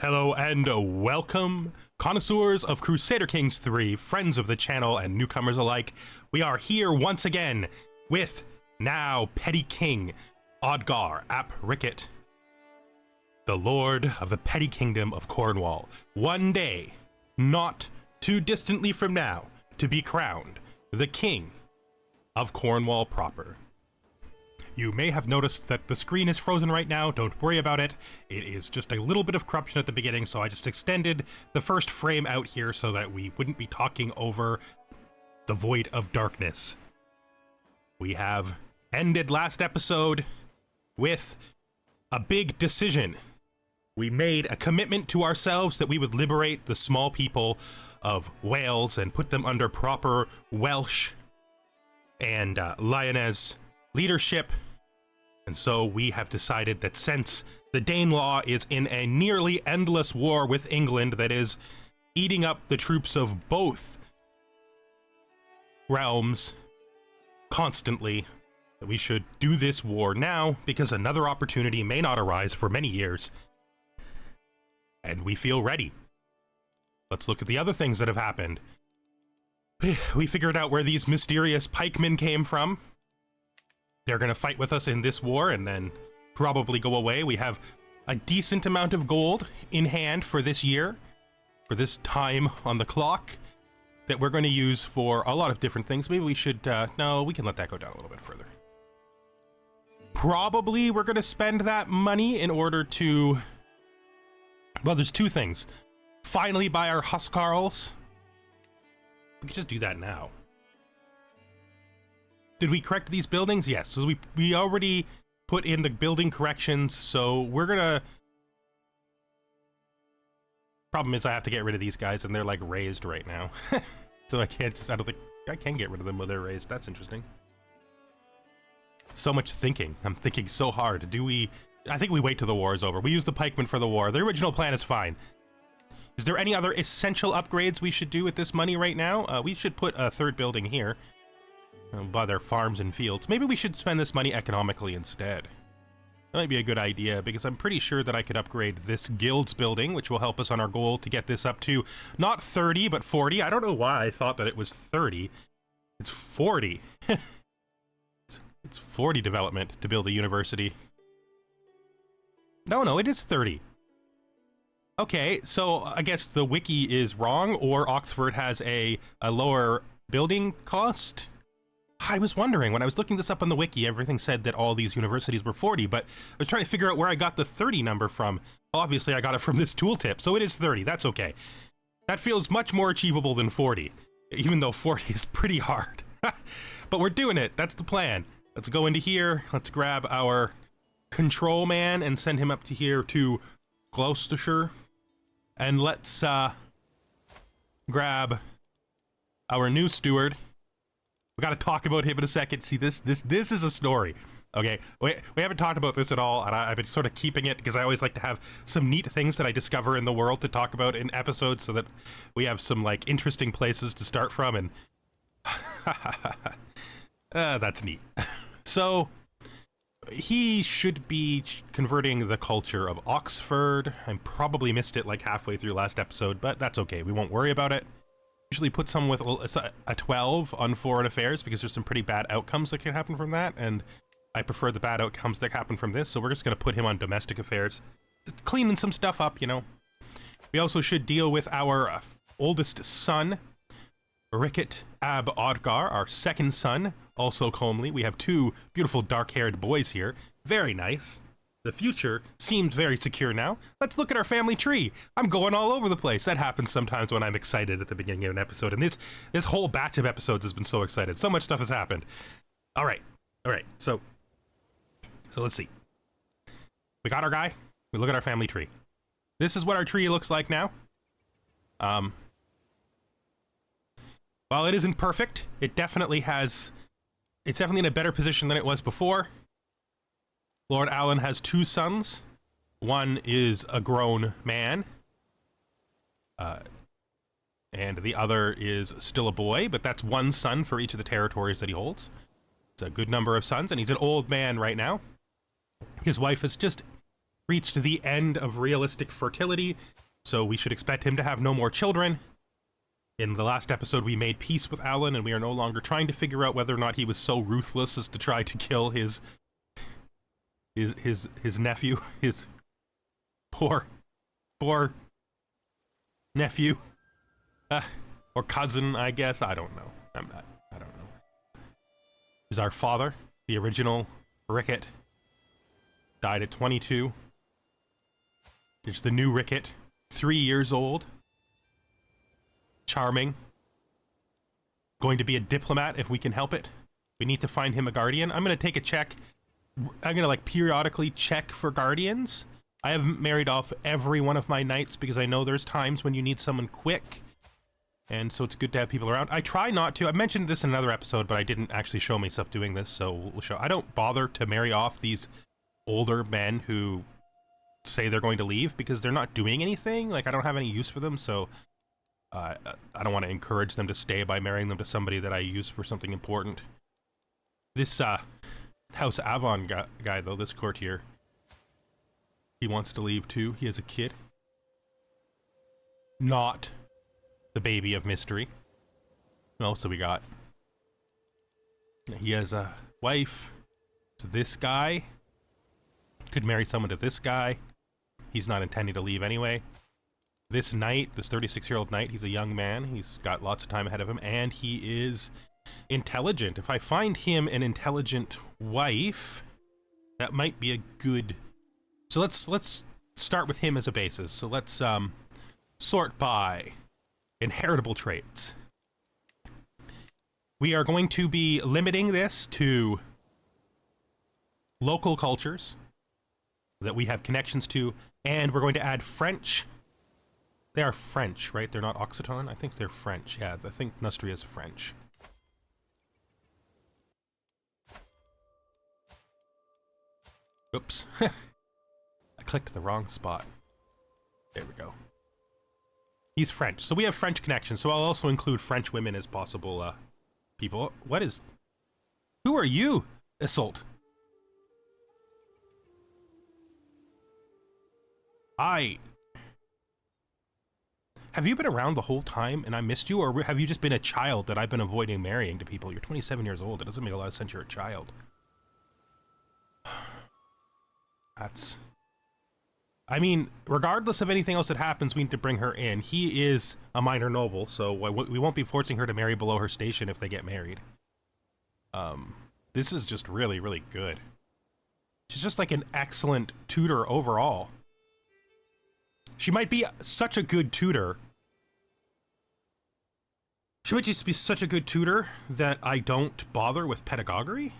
Hello and welcome, connoisseurs of Crusader Kings 3, friends of the channel and newcomers alike. We are here once again with now Petty King Ordgar ap Ricket, the Lord of the Petty Kingdom of Cornwall. One day, not too distantly from now, to be crowned the King of Cornwall proper. You may have noticed that the screen is frozen right now. Don't worry about it. It is just a little bit of corruption at the beginning, so I just extended the first frame out here so that we wouldn't be talking over the void of darkness. We have ended last episode with a big decision. We made a commitment to ourselves that we would liberate the small people of Wales and put them under proper Welsh and Lioness leadership. And so we have decided that since the Danelaw is in a nearly endless war with England that is eating up the troops of both realms constantly, that we should do this war now because another opportunity may not arise for many years. And we feel ready. Let's look at the other things that have happened. We figured out where these mysterious pikemen came from. They're going to fight with us in this war and then probably go away. We have a decent amount of gold in hand for this year, for this time on the clock, that we're going to use for a lot of different things. Maybe we should, no, we can let that go down a little bit further. Probably we're going to spend that money in order to, well, there's two things. Finally buy our huscarls. We could just do that now. Did we correct these buildings? Yes, so we already put in the building corrections, so we're gonna... Problem is I have to get rid of these guys and they're like raised right now. So I can't just, I don't think I can get rid of them when they're raised. That's interesting. So much thinking. I'm thinking so hard. Do we... I think we wait till the war is over. We use the pikemen for the war. The original plan is fine. Is there any other essential upgrades we should do with this money right now? We should put a third building here. By their farms and fields. Maybe we should spend this money economically instead. That might be a good idea, because I'm pretty sure that I could upgrade this guild's building, which will help us on our goal to get this up to not 30, but 40. I don't know why I thought that it was 30. It's 40. It's 40 development to build a university. No, it is 30. Okay, so I guess the wiki is wrong, or Oxford has a lower building cost? I was wondering, when I was looking this up on the wiki, everything said that all these universities were 40, but I was trying to figure out where I got the 30 number from. Obviously, I got it from this tooltip, so it is 30. That's okay. That feels much more achievable than 40, even though 40 is pretty hard. But we're doing it. That's the plan. Let's go into here. Let's grab our control man and send him up to here to Gloucestershire. And let's grab our new steward. We got to talk about him in a second. See, this is a story. Okay, we haven't talked about this at all, and I've been sort of keeping it because I always like to have some neat things that I discover in the world to talk about in episodes so that we have some, like, interesting places to start from, and that's neat. So, he should be converting the culture of Oxford. I probably missed it, like, halfway through last episode, but that's okay. We won't worry about it. Usually put someone with a 12 on foreign affairs because there's some pretty bad outcomes that can happen from that, and I prefer the bad outcomes that happen from this, so we're just going to put him on domestic affairs. Just cleaning some stuff up, you know. We also should deal with our oldest son, Ricket ab Ordgar, our second son, also comely. We have two beautiful dark-haired boys here. Very nice. The future seems very secure now. Let's look at our family tree. I'm going all over the place. That happens sometimes when I'm excited at the beginning of an episode. And this whole batch of episodes has been so excited. So much stuff has happened. All right. So let's see. We got our guy. We look at our family tree. This is what our tree looks like now. While it isn't perfect, it's definitely in a better position than it was before. Lord Alan has two sons. One is a grown man, and the other is still a boy, but that's one son for each of the territories that he holds. It's a good number of sons, and he's an old man right now. His wife is just reached the end of realistic fertility, so we should expect him to have no more children. In the last episode, we made peace with Alan, and we are no longer trying to figure out whether or not he was so ruthless as to try to kill his nephew, his poor nephew, or cousin, I guess. I don't know. I don't know. He's our father, the original Rickett. Died at 22. There's the new Rickett, 3 years old. Charming. Going to be a diplomat if we can help it. We need to find him a guardian. I'm going to take a check. I'm going to like periodically check for guardians. I haven't married off every one of my knights because I know there's times when you need someone quick. And so it's good to have people around. I try not to. I mentioned this in another episode, but I didn't actually show myself doing this, so we'll show. I don't bother to marry off these older men who say they're going to leave because they're not doing anything. Like, I don't have any use for them, so I don't want to encourage them to stay by marrying them to somebody that I use for something important. This House Avon guy, though, this courtier, he wants to leave too. He has a kid. Not the baby of mystery. What else have we got? He has a wife to this guy. Could marry someone to this guy. He's not intending to leave anyway. This knight, this 36-year-old knight, he's a young man. He's got lots of time ahead of him, and he is intelligent. If I find him an intelligent wife, that might be a good... So let's start with him as a basis. So let's sort by inheritable traits. We are going to be limiting this to local cultures that we have connections to, and we're going to add French. They are French, right? They're not Occitan? I think they're French. Yeah, I think Nustria is French. Oops. I clicked the wrong spot. There we go. He's French. So we have French connections, so I'll also include French women as possible people. What is... Who are you, Isolt? Have you been around the whole time and I missed you, or have you just been a child that I've been avoiding marrying to people? You're 27 years old. It doesn't make a lot of sense you're a child. That's... I mean, regardless of anything else that happens, we need to bring her in. He is a minor noble, so we won't be forcing her to marry below her station if they get married. This is just really, really good. She's just like an excellent tutor overall. She might be such a good tutor. She might just be such a good tutor that I don't bother with pedagogy.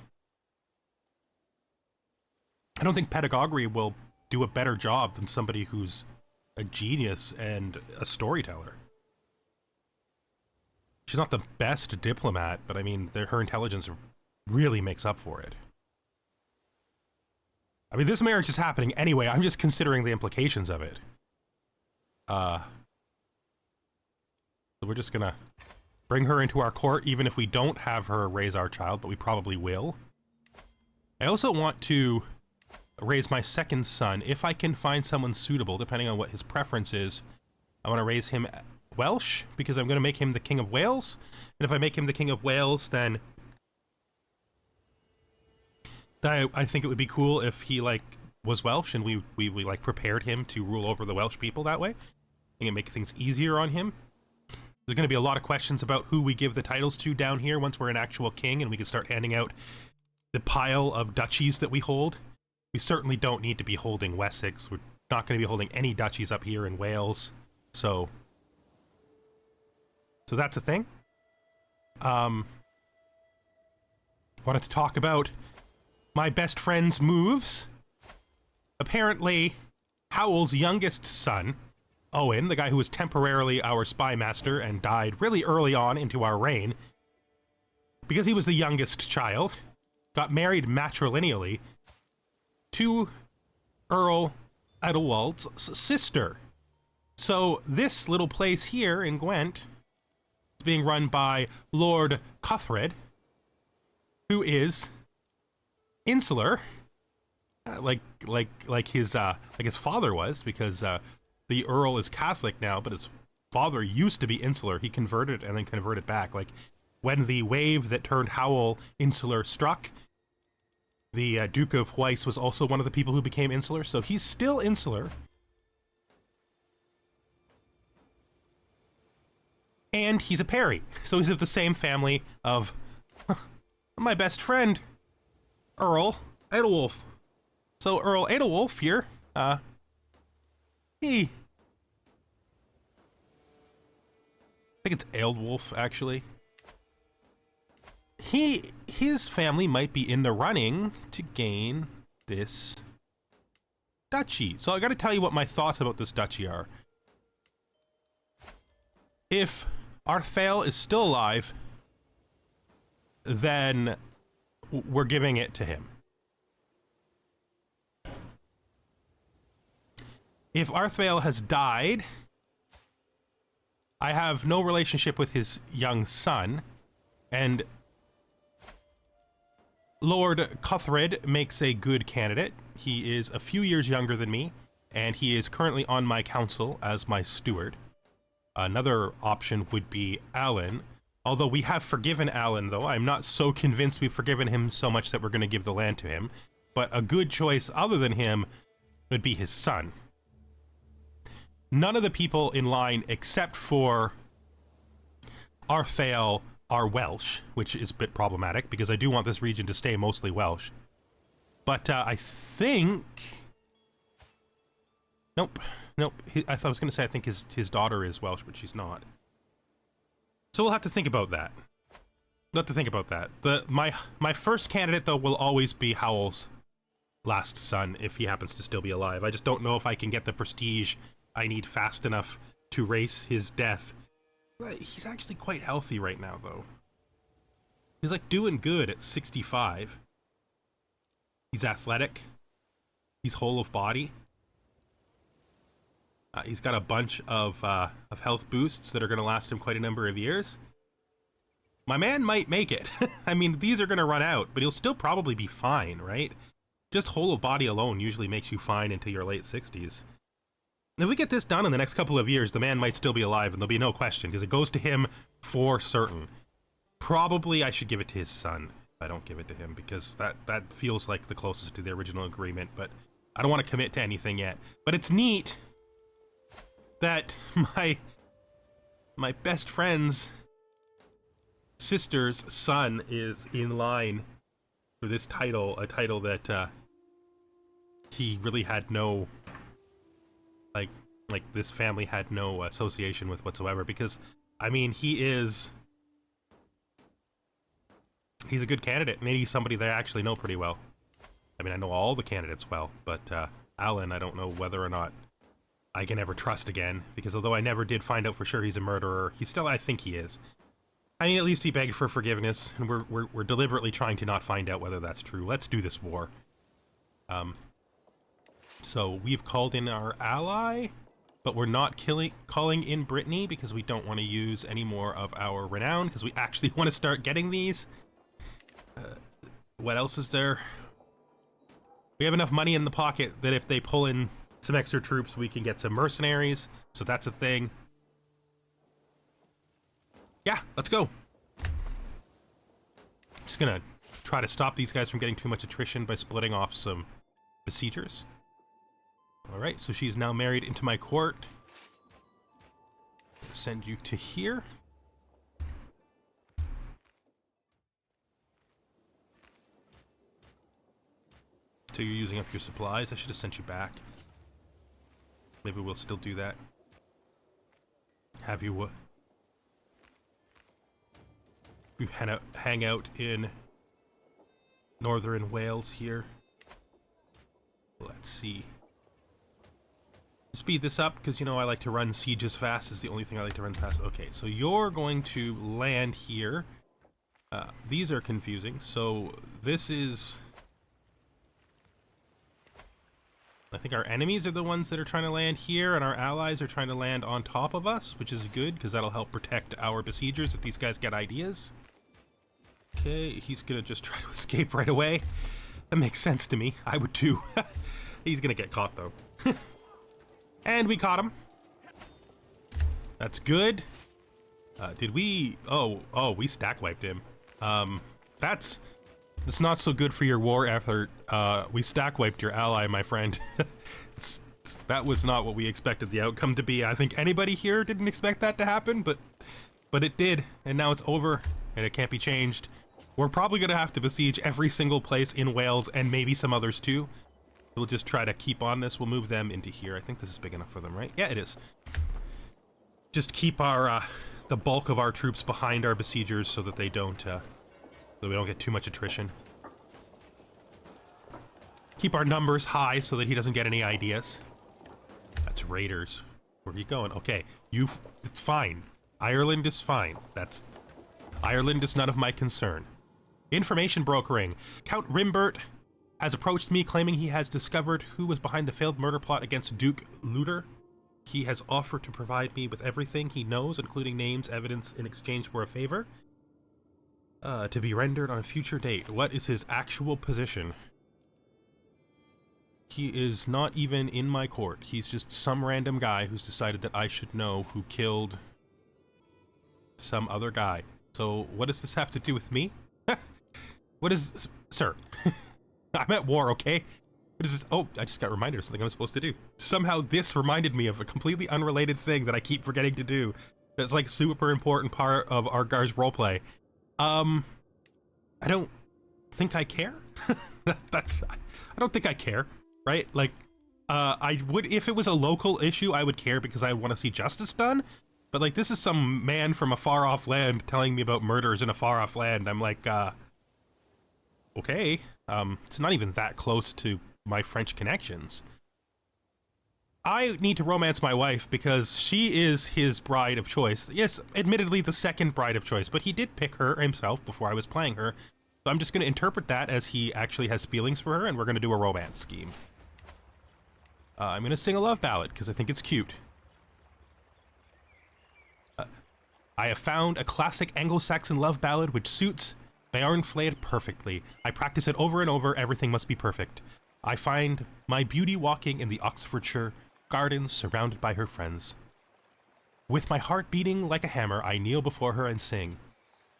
I don't think pedagogy will do a better job than somebody who's a genius and a storyteller. She's not the best diplomat, but I mean, her intelligence really makes up for it. I mean, this marriage is happening anyway. I'm just considering the implications of it. So we're just gonna bring her into our court, even if we don't have her raise our child, but we probably will. I also want to raise my second son, if I can find someone suitable, depending on what his preference is. I want to raise him Welsh, because I'm going to make him the King of Wales. And if I make him the King of Wales, then I think it would be cool if he, like, was Welsh, and we like, prepared him to rule over the Welsh people that way. I think it make things easier on him. There's going to be a lot of questions about who we give the titles to down here once we're an actual king, and we can start handing out the pile of duchies that we hold. We certainly don't need to be holding Wessex. We're not going to be holding any duchies up here in Wales. So that's a thing. Wanted to talk about my best friend's moves. Apparently, Howell's youngest son, Owen, the guy who was temporarily our spy master and died really early on into our reign, because he was the youngest child, got married matrilineally to Earl Edelwald's sister. So this little place here in Gwent is being run by Lord Cuthred, who is insular like his father was, because the Earl is Catholic now, but his father used to be insular. He converted and then converted back. Like when the wave that turned Howell insular struck, the Duke of Weiss was also one of the people who became insular, so he's still insular. And he's a Perry, so he's of the same family of my best friend, Earl Edelwolf. So Earl Edelwolf here, he... I think it's Ealdwulf, actually. His family might be in the running to gain this duchy. So I gotta tell you what my thoughts about this duchy are. If Arthael is still alive, then we're giving it to him. If Arthael has died, I have no relationship with his young son, and Lord Cuthred makes a good candidate. He is a few years younger than me, and he is currently on my council as my steward. Another option would be Alan. Although we have forgiven Alan, though, I'm not so convinced we've forgiven him so much that we're going to give the land to him. But a good choice other than him would be his son. None of the people in line, except for Arthael, are Welsh, which is a bit problematic, because I do want this region to stay mostly Welsh. But I think... Nope. I was going to say I think his daughter is Welsh, but she's not. So we'll have to think about that. We'll have to think about that. My first candidate, though, will always be Howell's last son, if he happens to still be alive. I just don't know if I can get the prestige I need fast enough to race his death. He's actually quite healthy right now, though. He's like doing good at 65. He's athletic. He's whole of body. He's got a bunch of health boosts that are going to last him quite a number of years. My man might make it. I mean, these are going to run out, but he'll still probably be fine, right? Just whole of body alone usually makes you fine into your late 60s. If we get this done in the next couple of years, the man might still be alive, and there'll be no question, because it goes to him for certain. Probably I should give it to his son if I don't give it to him, because that feels like the closest to the original agreement, but I don't want to commit to anything yet. But it's neat that my best friend's sister's son is in line for this title, a title that he really had no... Like this family had no association with whatsoever, because, I mean, he's a good candidate. Maybe somebody that I actually know pretty well. I mean, I know all the candidates well, but Alan, I don't know whether or not I can ever trust again, because although I never did find out for sure he's a murderer, I think he is. I mean, at least he begged for forgiveness, and we're deliberately trying to not find out whether that's true. Let's do this war. So we've called in our ally, but we're not calling in Brittany because we don't want to use any more of our renown, because we actually want to start getting these. What else is there? We have enough money in the pocket that if they pull in some extra troops, we can get some mercenaries, so that's a thing. Yeah, let's go. Just gonna try to stop these guys from getting too much attrition by splitting off some besiegers. Alright, so she's now married into my court. Send you to here. So you're using up your supplies. I should have sent you back. Maybe we'll still do that. Have you you hang out in northern Wales here. Let's see. Speed this up, because, you know, I like to run sieges fast. Is the only thing I like to run fast. Okay, so you're going to land here. These are confusing. So this is... I think our enemies are the ones that are trying to land here, and our allies are trying to land on top of us, which is good, because that'll help protect our besiegers if these guys get ideas. Okay, he's gonna just try to escape right away. That makes sense to me. I would too. He's gonna get caught though. And we caught him. That's good. Did we... Oh, we stack wiped him. That's not so good for your war effort. We stack wiped your ally, my friend. That was not what we expected the outcome to be. I think anybody here didn't expect that to happen, but it did, and now it's over, and it can't be changed. We're probably gonna have to besiege every single place in Wales, and maybe some others too. We'll just try to keep on this. We'll move them into here. I think this is big enough for them, right? Yeah, it is. Just keep our, the bulk of our troops behind our besiegers so that they don't, so we don't get too much attrition. Keep our numbers high so that he doesn't get any ideas. That's raiders. Where are you going? Okay, it's fine. Ireland is fine. Ireland is none of my concern. Information brokering. Count Rimbert has approached me claiming he has discovered who was behind the failed murder plot against Duke Luder. He has offered to provide me with everything he knows, including names, evidence, in exchange for a favor. To be rendered on a future date. What is his actual position? He is not even in my court. He's just some random guy who's decided that I should know who killed some other guy. So what does this have to do with me? What is... Sir. I'm at war, okay? What is this? Oh, I just got reminded of something I'm supposed to do. Somehow this reminded me of a completely unrelated thing that I keep forgetting to do. That's like a super important part of Ordgar's roleplay. I don't think I care. I don't think I care, right? Like, I would, if it was a local issue, I would care because I want to see justice done. But like, this is some man from a far off land telling me about murders in a far off land. I'm like, okay. It's not even that close to my French connections. I need to romance my wife because she is his bride of choice. Yes, admittedly the second bride of choice, but he did pick her himself before I was playing her. So I'm just going to interpret that as he actually has feelings for her, and we're going to do a romance scheme. I'm going to sing a love ballad because I think it's cute. I have found a classic Anglo-Saxon love ballad which suits Beornfled perfectly. I practice it over and over. Everything must be perfect. I find my beauty walking in the Oxfordshire gardens surrounded by her friends. With my heart beating like a hammer, I kneel before her and sing.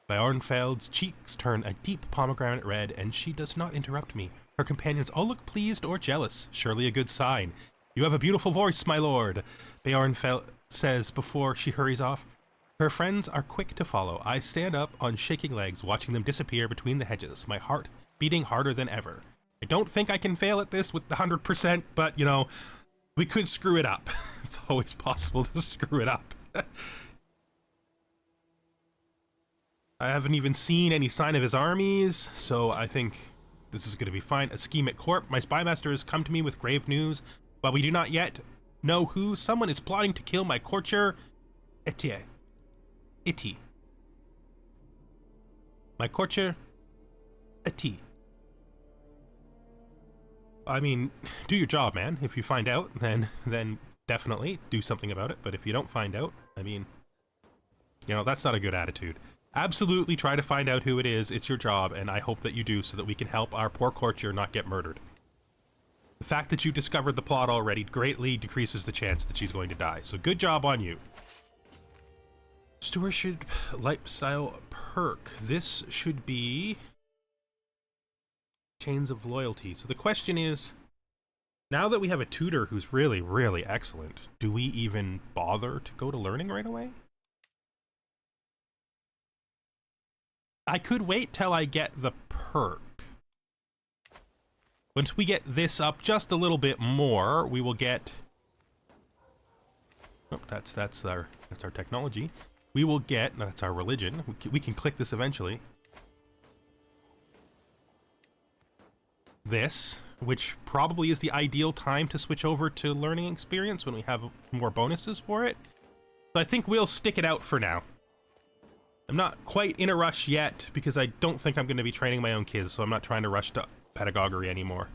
Beornfeld's cheeks turn a deep pomegranate red, and she does not interrupt me. Her companions all look pleased or jealous, surely a good sign. You have a beautiful voice, my lord, Beornfeld says before she hurries off. Her friends are quick to follow. I stand up on shaking legs, watching them disappear between the hedges, my heart beating harder than ever. I don't think I can fail at this with the 100%, but, you know, we could screw it up. It's always possible to screw it up. I haven't even seen any sign of his armies, so I think this is going to be fine. A scheme at court. My spymaster has come to me with grave news. While we do not yet know who, someone is plotting to kill my courtier, Itty. My courtier, Itty. I mean, do your job, man. If you find out, then definitely do something about it. But if you don't find out, I mean, you know, that's not a good attitude. Absolutely try to find out who it is. It's your job, and I hope that you do so that we can help our poor courtier not get murdered. The fact that you discovered the plot already greatly decreases the chance that she's going to die. So good job on you. Stewardship lifestyle perk. This should be chains of loyalty. So the question is, now that we have a tutor who's really, really excellent, do we even bother to go to learning right away? I could wait till I get the perk. Once we get this up just a little bit more, we will get... Oh, that's our technology. We will get... No, that's our religion. We can click this eventually. This, which probably is the ideal time to switch over to learning experience when we have more bonuses for it. So I think we'll stick it out for now. I'm not quite in a rush yet because I don't think I'm going to be training my own kids, so I'm not trying to rush to pedagogy anymore.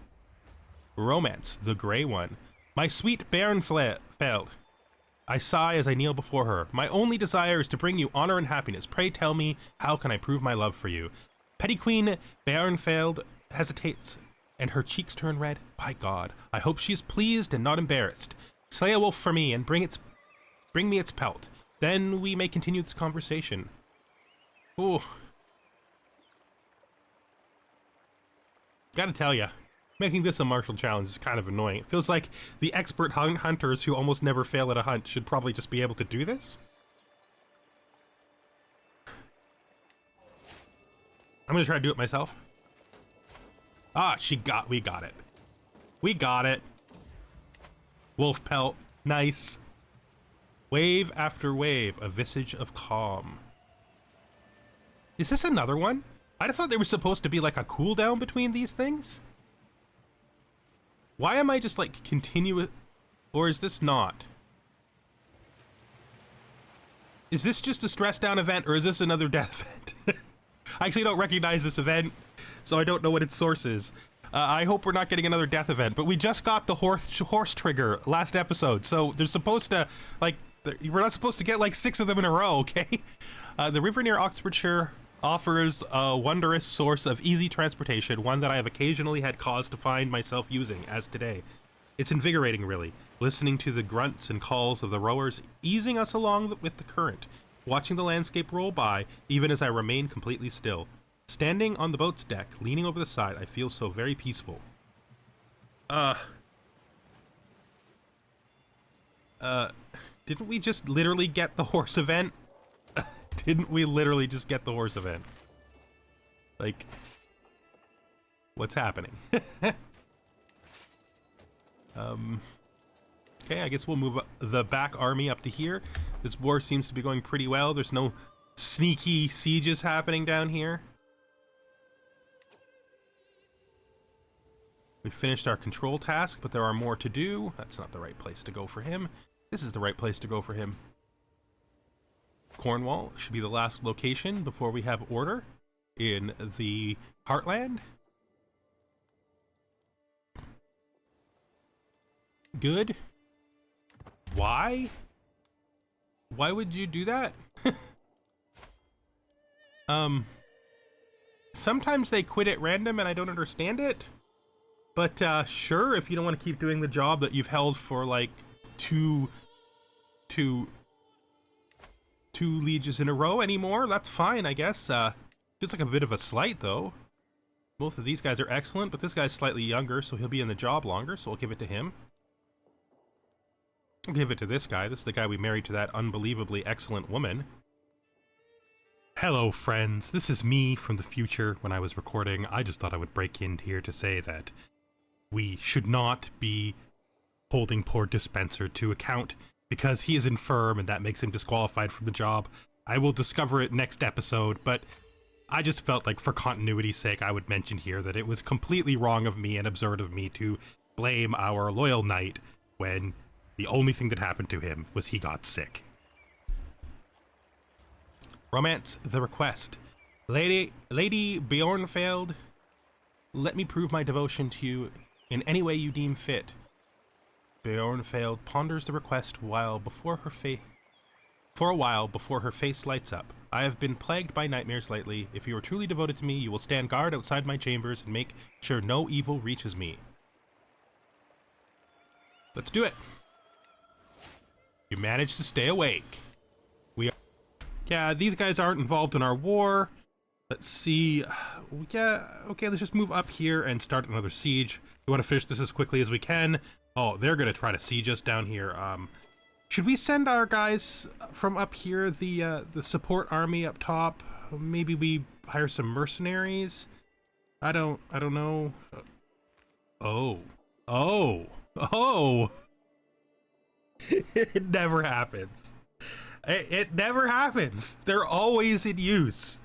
Romance, the gray one. My sweet Beornfeld. I sigh as I kneel before her. My only desire is to bring you honor and happiness. Pray tell me, how can I prove my love for you? Petty Queen Beornfeld hesitates and her cheeks turn red. By God, I hope she is pleased and not embarrassed. Slay a wolf for me and bring me its pelt. Then we may continue this conversation. Ooh. Gotta tell ya, making this a martial challenge is kind of annoying. It feels like the expert hunters who almost never fail at a hunt should probably just be able to do this. I'm gonna try to do it myself. Ah, we got it. We got it. Wolf pelt, nice. Wave after wave, a visage of calm. Is this another one? I thought there was supposed to be like a cooldown between these things. Why am I just like continuous, or is this not? Is this just a stress down event, or is this another death event? I actually don't recognize this event, so I don't know what its source is. I hope we're not getting another death event, but we just got the horse trigger last episode, so they're supposed to, like, we're not supposed to get like 6 of them in a row, okay? The river near Oxfordshire offers a wondrous source of easy transportation, one that I have occasionally had cause to find myself using, as today. It's invigorating, really, listening to the grunts and calls of the rowers easing us along with the current, watching the landscape roll by, even as I remain completely still. Standing on the boat's deck, leaning over the side, I feel so very peaceful. Didn't we just literally get the horse event? Didn't we literally just get the horse event? Like, what's happening? Okay, I guess we'll move the back army up to here. This war seems to be going pretty well. There's no sneaky sieges happening down here. We finished our control task, but there are more to do. That's not the right place to go for him. This is the right place to go for him. Cornwall should be the last location before we have order in the Heartland. Good. Why? Why would you do that? Sometimes they quit at random and I don't understand it. But sure, if you don't want to keep doing the job that you've held for like two lieges in a row anymore, that's fine, I guess. Feels like a bit of a slight, though. Both of these guys are excellent, but this guy's slightly younger, so he'll be in the job longer, so I'll give it to him. I'll give it to this guy. This is the guy we married to that unbelievably excellent woman. Hello, friends. This is me from the future. When I was recording, I just thought I would break in here to say that we should not be holding poor Dispenser to account because he is infirm and that makes him disqualified from the job. I will discover it next episode, but I just felt like for continuity's sake I would mention here that it was completely wrong of me and absurd of me to blame our loyal knight when the only thing that happened to him was he got sick. Romance the request. Lady Bjornfeld, let me prove my devotion to you in any way you deem fit. Bjornfeld ponders the request for a while before her face lights up. I have been plagued by nightmares lately. If you are truly devoted to me, you will stand guard outside my chambers and make sure no evil reaches me. Let's do it. You managed to stay awake. Yeah, these guys aren't involved in our war. Let's see. Yeah, okay, let's just move up here and start another siege. We want to finish this as quickly as we can. Oh, they're going to try to siege us down here. Should we send our guys from up here, the support army up top? Maybe we hire some mercenaries? I don't know. Oh. It never happens. It never happens. They're always in use.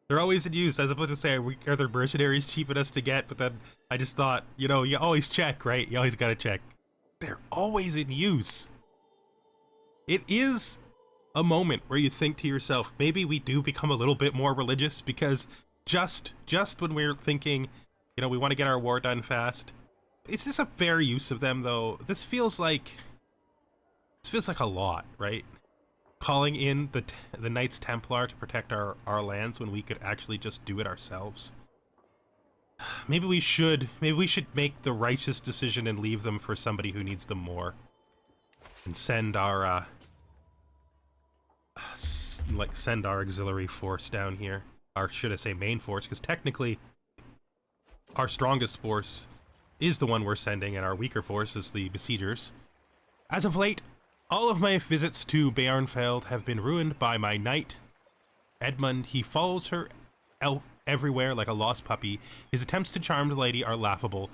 They're always in use. I was about to say, are there mercenaries cheap enough to get? But then I just thought, you know, you always check, right? You always gotta check. They're always in use. It is a moment where you think to yourself, maybe we do become a little bit more religious, because just when we're thinking, you know, we want to get our war done fast. Is this a fair use of them, though? This feels like a lot, right? Calling in the Knights Templar to protect our lands when we could actually just do it ourselves. Maybe we should make the righteous decision and leave them for somebody who needs them more. And send our, send our auxiliary force down here. Or should I say main force, because technically our strongest force is the one we're sending, and our weaker force is the besiegers. As of late, all of my visits to Bjornfeld have been ruined by my knight, Edmund. He follows her everywhere like a lost puppy. His attempts to charm the lady are laughable.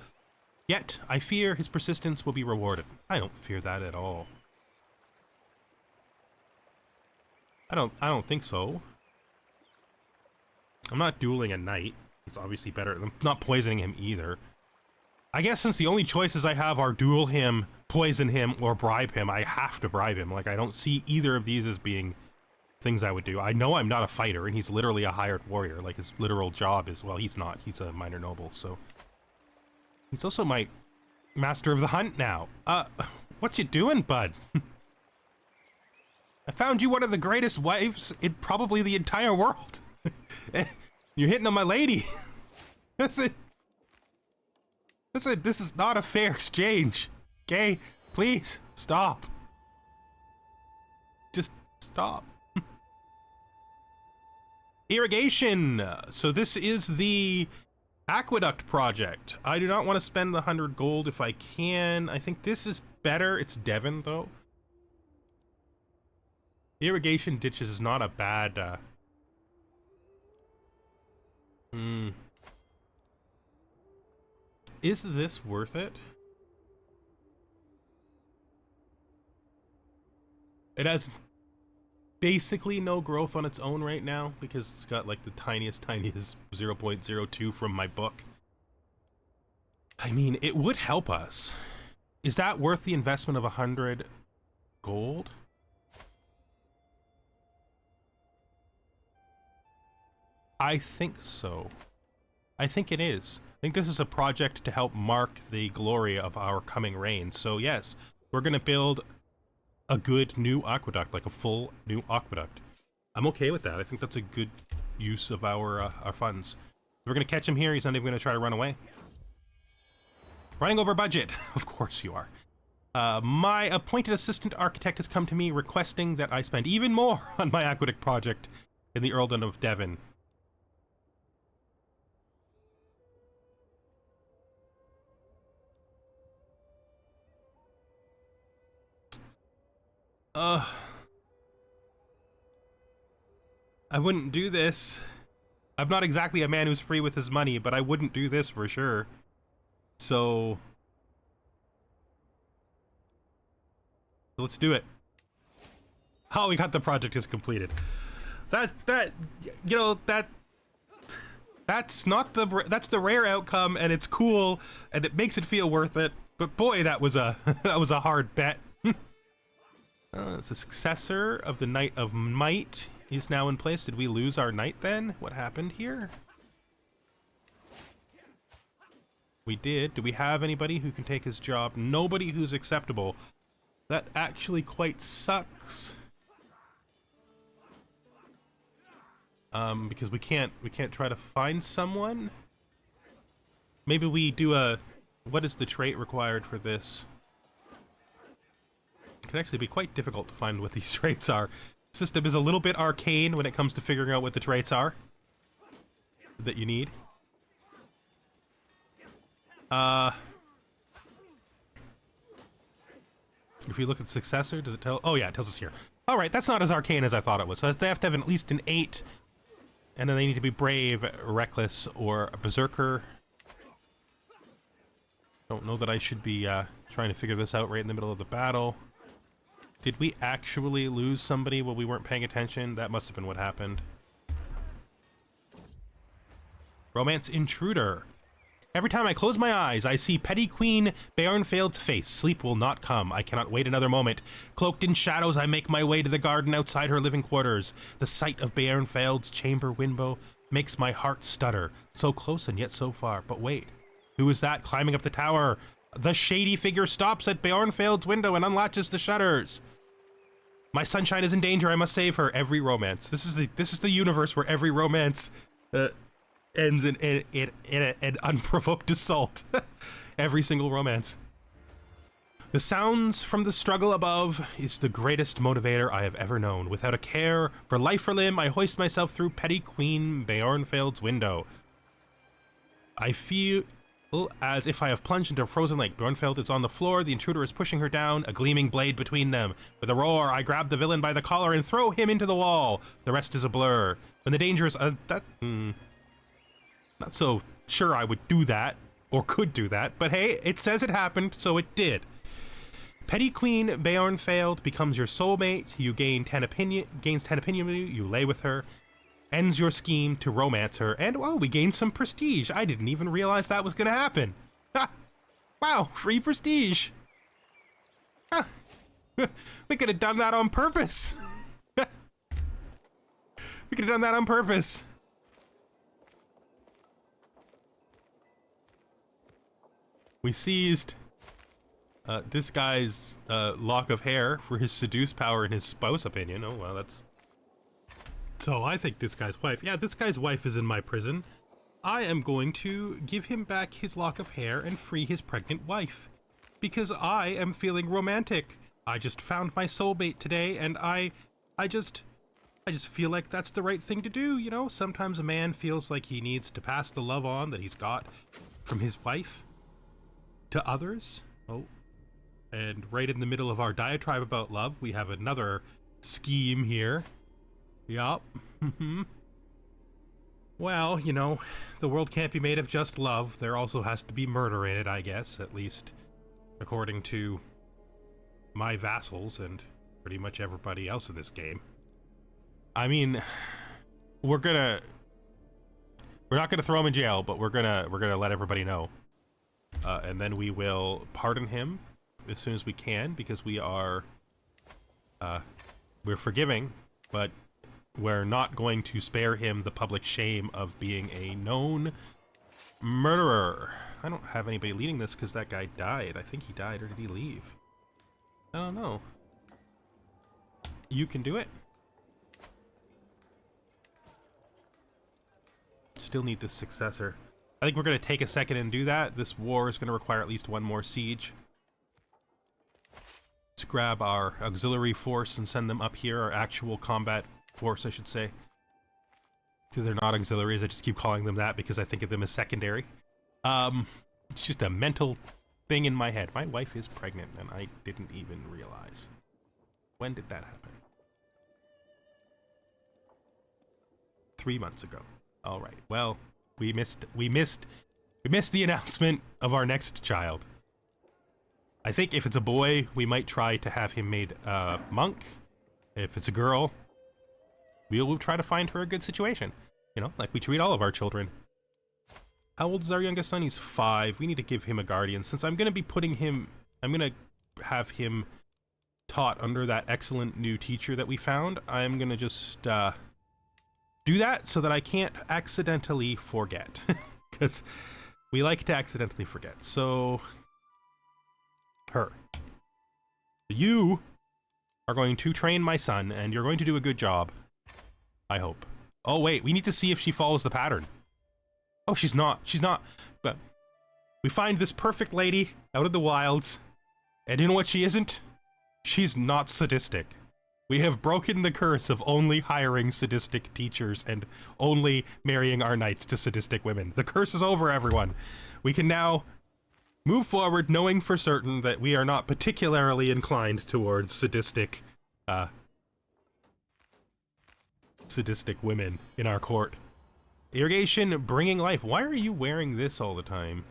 Yet, I fear his persistence will be rewarded. I don't fear that at all. I don't think so. I'm not dueling a knight. He's obviously better. I'm not poisoning him either. I guess since the only choices I have are duel him, poison him, or bribe him, I have to bribe him. Like, I don't see either of these as being things I would do. I know I'm not a fighter, and he's literally a hired warrior. Like, his literal job is, well, he's not. He's a minor noble, so. He's also my master of the hunt now. What's you doing, bud? I found you one of the greatest wives in probably the entire world. You're hitting on my lady. That's it. This is not a fair exchange. Okay? Please, stop. Just stop. Irrigation. So this is the aqueduct project. I do not want to spend the 100 gold if I can. I think this is better. It's Devon, though. Irrigation ditches is not a bad... Is this worth it? It has basically no growth on its own right now because it's got like the tiniest 0.02 from my book. I mean, it would help us. Is that worth the investment of 100 gold? I think so. I think it is. I think this is a project to help mark the glory of our coming reign. So yes, we're gonna build a good new aqueduct, like a full new aqueduct. I'm okay with that. I think that's a good use of our funds. We're gonna catch him here. He's not even gonna try to run away. Running over budget. Of course you are. My appointed assistant architect has come to me requesting that I spend even more on my aqueduct project in the Earldom of Devon. I wouldn't do this. I'm not exactly a man who's free with his money, but I wouldn't do this for sure. So let's do it. Oh, we got the project is completed. That's the rare outcome, and it's cool, and it makes it feel worth it. But boy, that was a hard bet. It's a successor of the Knight of Might. He's now in place. Did we lose our knight then? What happened here? We did. Do we have anybody who can take his job? Nobody who's acceptable. That actually quite sucks. Because we can't try to find someone. Maybe we do a, what is the trait required for this? It can actually be quite difficult to find what these traits are. The system is a little bit arcane when it comes to figuring out what the traits are that you need. If we look at successor, does it tell? Oh yeah, it tells us here. All right, that's not as arcane as I thought it was. So they have to have at least an 8, and then they need to be brave, reckless, or a berserker. Don't know that I should be trying to figure this out right in the middle of the battle. Did we actually lose somebody while we weren't paying attention? That must have been what happened. Romance intruder. Every time I close my eyes, I see Petty Queen Bjornfeld's face. Sleep will not come. I cannot wait another moment. Cloaked in shadows, I make my way to the garden outside her living quarters. The sight of Bjornfeld's chamber window makes my heart stutter. So close and yet so far. But wait, who is that climbing up the tower? The shady figure stops at Bjornfeld's window and unlatches the shutters. My sunshine is in danger. I must save her. Every romance. This is the universe where every romance ends in an unprovoked assault. Every single romance. The sounds from the struggle above is the greatest motivator I have ever known. Without a care for life or limb, I hoist myself through Petty Queen Beornfeld's window. I feel as if I have plunged into a frozen lake. Beornfeld is on the floor, the intruder is pushing her down, a gleaming blade between them. With a roar, I grab the villain by the collar and throw him into the wall. The rest is a blur. When the danger is... not so sure I would do that, or could do that, but hey, it says it happened, so it did. Petty Queen Beornfeld becomes your soulmate. You gains 10 opinion of you. You lay with her. Ends your scheme to romance her. And, well, we gain some prestige. I didn't even realize that was going to happen. Ha! Wow, free prestige. Ha! We could have done that on purpose. We could have done that on purpose. We seized... this guy's lock of hair for his seduce power in his spouse opinion. Oh, well, that's... So I think this guy's wife... Yeah, this guy's wife is in my prison. I am going to give him back his lock of hair and free his pregnant wife. Because I am feeling romantic. I just found my soulmate today, and I just feel like that's the right thing to do, you know? Sometimes a man feels like he needs to pass the love on that he's got from his wife to others. Oh. And right in the middle of our diatribe about love, we have another scheme here. Yup. Well, you know, the world can't be made of just love. There also has to be murder in it, I guess, at least according to my vassals and pretty much everybody else in this game. I mean, we're not gonna throw him in jail, but we're gonna let everybody know. And then we will pardon him as soon as we can, because we are we're forgiving, but we're not going to spare him the public shame of being a known murderer. I don't have anybody leading this because that guy died. I think he died, or did he leave? I don't know. You can do it. Still need this successor. I think we're going to take a second and do that. This war is going to require at least one more siege. Let's grab our auxiliary force and send them up here, our actual combat force, I should say. Because they're not auxiliaries, I just keep calling them that because I think of them as secondary. It's just a mental thing in my head. My wife is pregnant, and I didn't even realize. When did that happen? 3 months ago. All right. Well, we missed the announcement of our next child. I think if it's a boy, we might try to have him made a monk. If it's a girl, we'll try to find her a good situation. You know, like we treat all of our children. How old is our youngest son? He's 5. We need to give him a guardian. Since I'm going to be I'm going to have him taught under that excellent new teacher that we found. I'm going to just do that so that I can't accidentally forget. Because we like to accidentally forget. So, her. You are going to train my son, and you're going to do a good job. I hope. Oh, wait, we need to see if she follows the pattern. Oh, she's not. She's not. But we find this perfect lady out of the wilds, and you know what she isn't? She's not sadistic. We have broken the curse of only hiring sadistic teachers and only marrying our knights to sadistic women. The curse is over, everyone. We can now move forward knowing for certain that we are not particularly inclined towards sadistic women in our court. Irrigation, bringing life. Why are you wearing this all the time?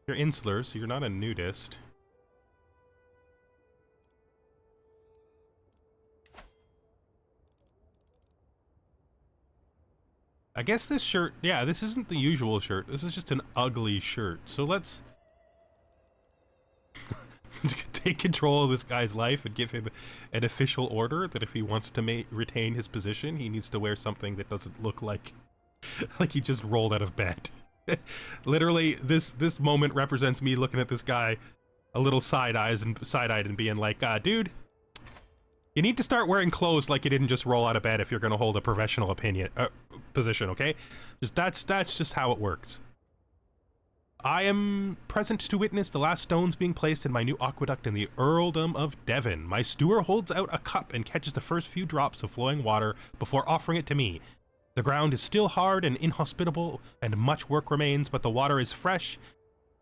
You're insular, so you're not a nudist. I guess this shirt, yeah, this isn't the usual shirt. This is just an ugly shirt. So let's take control of this guy's life and give him an official order that if he wants to retain his position, he needs to wear something that doesn't look like he just rolled out of bed. Literally, this moment represents me looking at this guy a little side-eyed and being like, dude, You need to start wearing clothes like you didn't just roll out of bed if you're going to hold a professional position, okay? That's just how it works. I am present to witness the last stones being placed in my new aqueduct in the Earldom of Devon. My steward holds out a cup and catches the first few drops of flowing water before offering it to me. The ground is still hard and inhospitable, and much work remains, but the water is fresh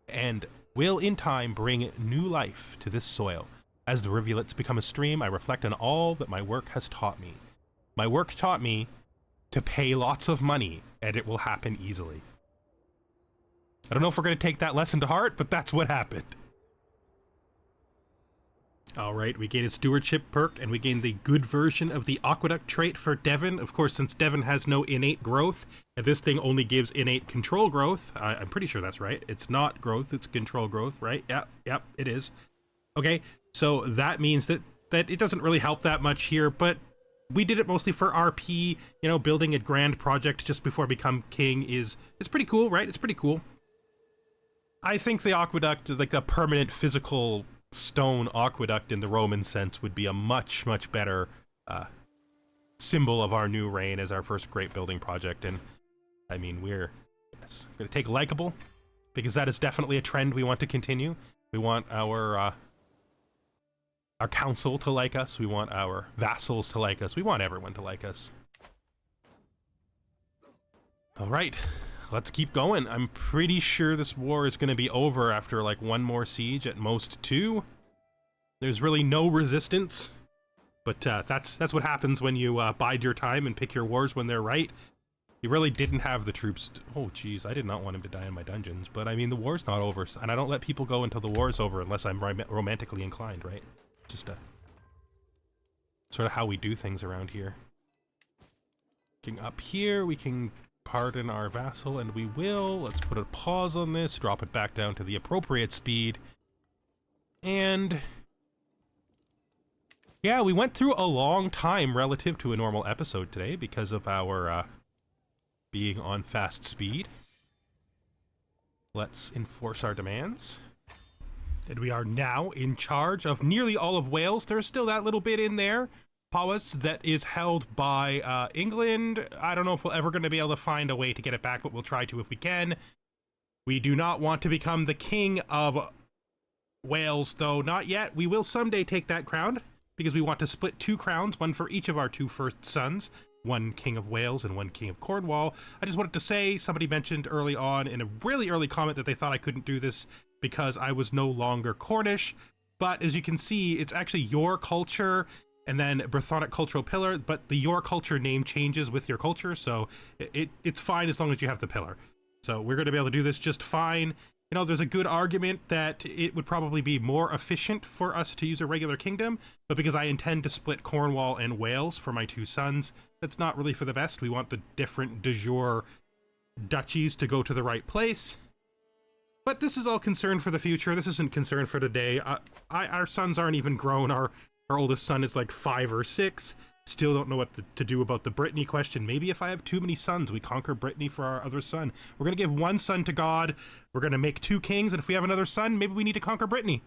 and will in time bring new life to this soil. As the rivulets become a stream, I reflect on all that my work has taught me. My work taught me to pay lots of money, and it will happen easily. I don't know if we're going to take that lesson to heart, but that's what happened. All right, we gained a stewardship perk, and we gained the good version of the aqueduct trait for Devon. Of course, since Devon has no innate growth, and this thing only gives innate control growth. I'm pretty sure that's right. It's not growth, it's control growth, right? Yep, it is. Okay, so that means that it doesn't really help that much here, but we did it mostly for RP. You know, building a grand project just before I become king is pretty cool, right? It's pretty cool. I think the aqueduct, like a permanent physical stone aqueduct in the Roman sense, would be a much, much better symbol of our new reign as our first great building project. And I mean, we're going to take likable, because that is definitely a trend we want to continue. We want our council to like us. We want our vassals to like us. We want everyone to like us. All right. Let's keep going. I'm pretty sure this war is going to be over after like one more siege, at most two. There's really no resistance, but that's what happens when you bide your time and pick your wars when they're right. He really didn't have the troops. Oh, geez, I did not want him to die in my dungeons, but I mean, the war's not over, and I don't let people go until the war's over unless I'm romantically inclined, right? Just sort of how we do things around here. Looking up here, we can pardon our vassal, and we will. Let's put a pause on this, drop it back down to the appropriate speed. And yeah, we went through a long time relative to a normal episode today because of our being on fast speed. Let's enforce our demands. And we are now in charge of nearly all of Wales. There's still that little bit in there, Powys, that is held by England. I don't know if we're ever going to be able to find a way to get it back, but we'll try to if we can. We do not want to become the king of Wales, though. Not yet. We will someday take that crown, because we want to split 2 crowns, one for each of our 2 first sons, one King of Wales and one King of Cornwall. I just wanted to say, somebody mentioned early on in a really early comment that they thought I couldn't do this because I was no longer Cornish, but as you can see, it's actually your culture and then Brythonic cultural pillar, but the your culture name changes with your culture, so it's fine as long as you have the pillar. So we're going to be able to do this just fine. You know, there's a good argument that it would probably be more efficient for us to use a regular kingdom, but because I intend to split Cornwall and Wales for my 2 sons, that's not really for the best. We want the different de jure duchies to go to the right place. But this is all concern for the future. This isn't concern for today. Our sons aren't even grown. Our oldest son is like 5 or 6. Still don't know what to do about the Brittany question. Maybe if I have too many sons, we conquer Brittany for our other son. We're going to give 1 son to God. We're going to make 2 kings. And if we have another son, maybe we need to conquer Brittany.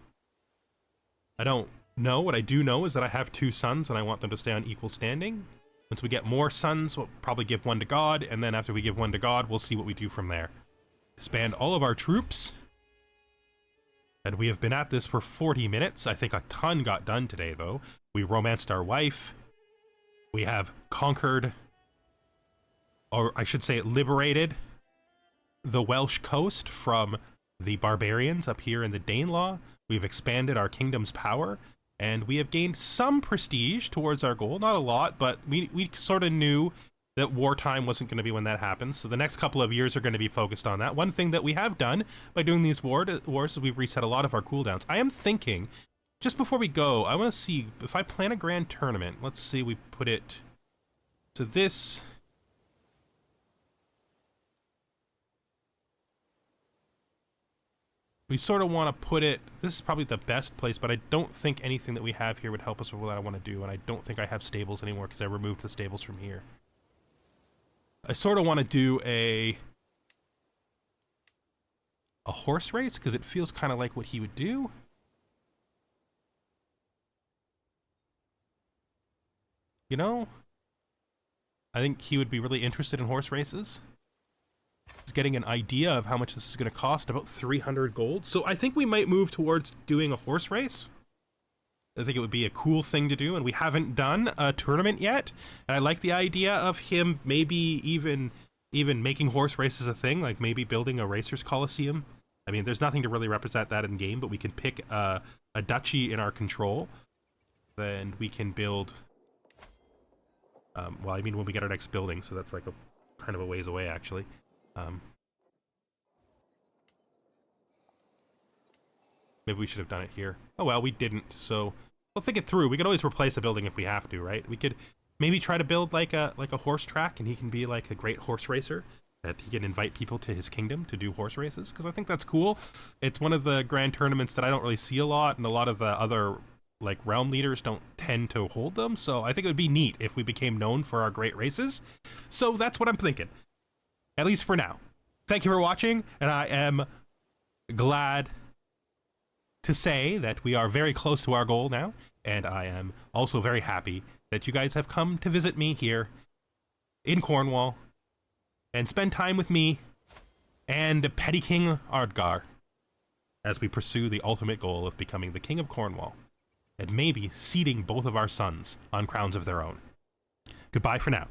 I don't know. What I do know is that I have 2 sons and I want them to stay on equal standing. Once we get more sons, we'll probably give 1 to God. And then after we give 1 to God, we'll see what we do from there. Disband all of our troops. And we have been at this for 40 minutes. I think a ton got done today, though. We romanced our wife. We have conquered, or I should say liberated, the Welsh coast from the barbarians up here in the Danelaw. We've expanded our kingdom's power, and we have gained some prestige towards our goal. Not a lot, but we sort of knew that wartime wasn't going to be when that happens. So the next couple of years are going to be focused on that. One thing that we have done by doing these wars is we've reset a lot of our cooldowns. I am thinking, just before we go, I want to see if I plan a grand tournament. Let's see, we put it to this. We sort of want to put it, this is probably the best place, but I don't think anything that we have here would help us with what I want to do, and I don't think I have stables anymore because I removed the stables from here. I sort of want to do a horse race because it feels kind of like what he would do. you know, I think he would be really interested in horse races. He's getting an idea of how much this is going to cost, about 300 gold. So I think we might move towards doing a horse race. I think it would be a cool thing to do, and we haven't done a tournament yet. And I like the idea of him maybe even making horse races a thing, like maybe building a racers coliseum. I mean, there's nothing to really represent that in game, but we can pick a duchy in our control. Then we can build. Well, I mean, when we get our next building, so that's like a kind of a ways away, actually. Maybe we should have done it here. Oh well, we didn't, so we'll think it through. We could always replace a building if we have to, right? We could maybe try to build like a horse track, and he can be like a great horse racer, that he can invite people to his kingdom to do horse races, because I think that's cool. It's one of the grand tournaments that I don't really see a lot, and a lot of the other like realm leaders don't tend to hold them, so I think it would be neat if we became known for our great races. So that's what I'm thinking, at least for now. Thank you for watching, and I am glad to say that we are very close to our goal now, and I am also very happy that you guys have come to visit me here in Cornwall and spend time with me and Petty King Ordgar as we pursue the ultimate goal of becoming the King of Cornwall and maybe seating both of our sons on crowns of their own. Goodbye for now.